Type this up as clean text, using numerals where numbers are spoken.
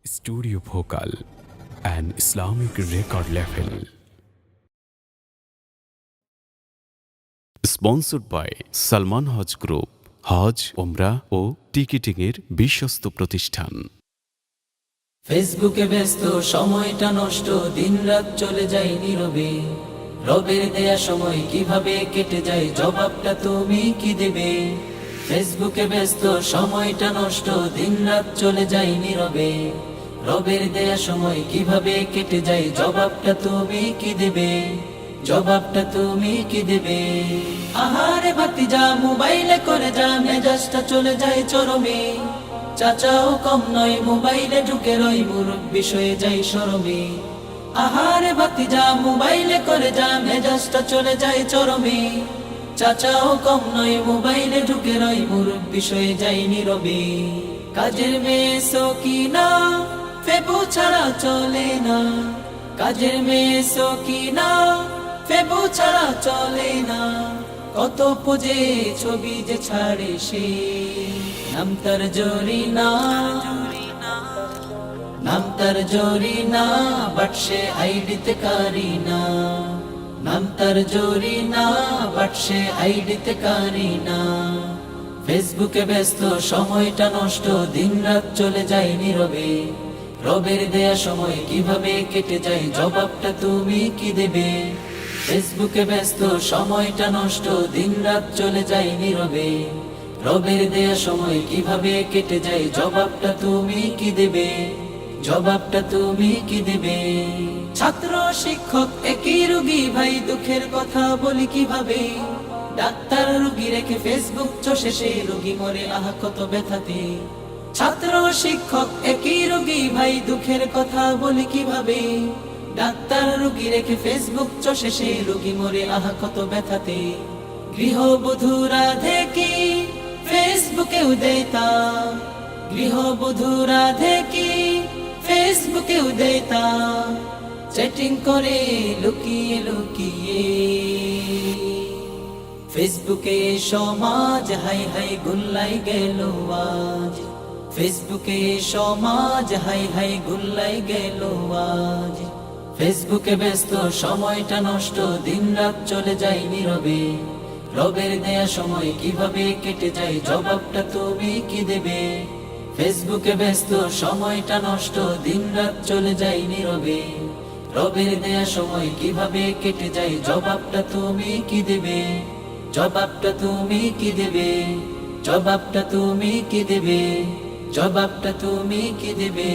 Studio Vocal, an Islamic record label. Sponsored by Salman Haj Group, হজ, ওমরা ও টিকিটিংয়ের বিশ্বস্ত প্রতিষ্ঠান। ফেসবুকে ব্যস্ত সময়টা নষ্ট, দিনরাত চলে যায় নীরবে। রবের দেয়া সময় কিভাবে কেটে যায়, জবাবটা তুমি কি দেবে? ফেসবুকে ব্যস্ত সময়টা নষ্ট, দিনরাত চলে যায় নীরবে। রবের দেয়া সময় কিভাবে কেটে যায়, জবাবটা তুমি কি দেবে? জবাবটা তুমি কি দেবে? আহারে ভাতিজা, মোবাইলে করে যা, মেজাজটা চলে যায় চরমে। চাচাও কম নয়, মোবাইলে ঢুকে রয়, মুরব্বি হয়ে যাই শরমে। আহারে ভাতিজা, মোবাইলে করে যা, মেজাজটা চলে যায় চরমে। চাচাও কম নয়, মোবাইলে ঢুকে রয়, মুরব্বি হয়ে যাই নীরবে। কাজের মেয়ে সকিনা ফেবু ছাড়া চলে না, কাজের মেয়ে সকিনা ফেবু ছাড়া চলে না। কত পোজে ছবি যে ছাড়ে সে, নাম তার জরিনা, নাম তার জরিনা, বাট সে আইডিতে কারিনা। নাম তার জরিনা, বাট সে আইডিতে কারিনা। ফেসবুকে ব্যস্ত সময়টা নষ্ট, দিনরাত চলে যায় নীরবে। রবের দেয়া সময় কিভাবে কেটে যায়, জবাবটা তুমি কি দেবে? ফেসবুকে ব্যস্ত সময়টা নষ্ট, দিনরাত চলে যায় নীরবে। রবের দেয়া সময় কিভাবে কেটে যায়, জবাবটা তুমি কি দেবে? জবাবটা তুমি কি দেবে? ছাত্র শিক্ষক একই রোগী ভাই, দুঃখের কথা বলি কিভাবে? ডাক্তার রোগী রেখে ফেসবুক চষে সেই রোগী মরে, আহা কত ব্যথাতে। ছাত্র শিক্ষক একই রোগী ভাই, দুঃখের কথা বলি কিভাবে? ডাক্তার রোগী রেখে ফেসবুক চষে সেই রোগী মরে, আহা কত ব্যথাতে। গৃহবধূরা দেখি ফেসবুকেও দেতা, গৃহবধূরা দেখি ফেসবুকেও দেতা, চ্যাটিং করে লুকিয়ে লুকিয়ে। ফেসবুকে সমাজ হাই হাই গুল্লাই গেল আজ, ফেসবুকে সমাজ হাই হাই গুল্লাই গেল আজ। ফেসবুকে ব্যস্ত সময়টা নষ্ট, দিনরাত চলে যায় নীরবে। রবের দেয়া সময় কিভাবে কেটে যায়, জবাবটা তুমি কি দেবে? ফেসবুকে ব্যস্ত সময়টা নষ্ট, দিনরাত চলে যায় নীরবে। রবের দেয়া সময় কিভাবে কেটে যায়, জবাবটা তুমি কি দেবে? জবাবটা তুমি কি দেবে? জবাবটা তুমি কি দেবে? জবাবটা তুমি কি দেবে?